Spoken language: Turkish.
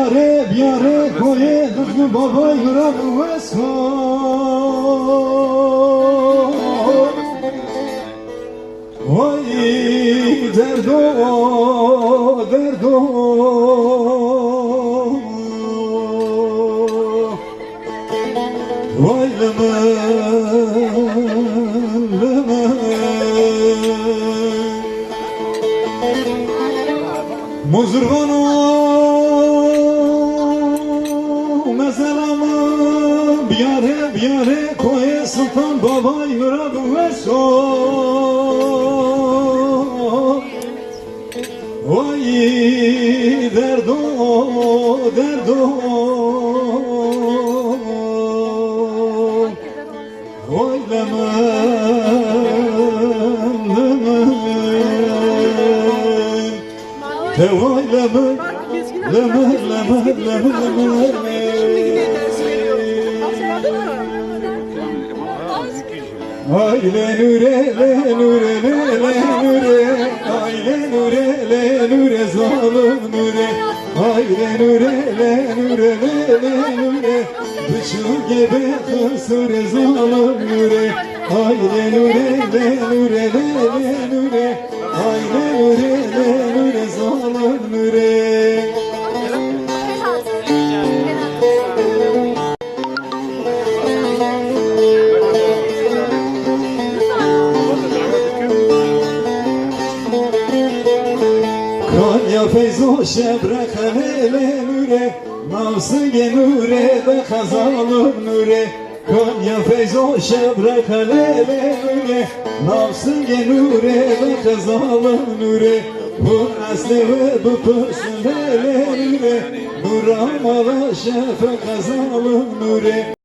بیاره کوی دشمن بابای گرم وسکو وای دردو وای مزرگانو مثلا بیاره کوی سلطان بابای مراد وسو وای دردو وای Aile nure zalim nure Aile nure Bıçı gibi kısır zalim nure Aile nure Aile nure zalim nure Kanya feyzo şebre khalele nure Navsıge nure ve khazalım nure Kanya feyzo şebre khalele nure Navsıge nure ve khazalım nure Bu asli ve bu pırsınele nure Nuramala şefe khazalım nure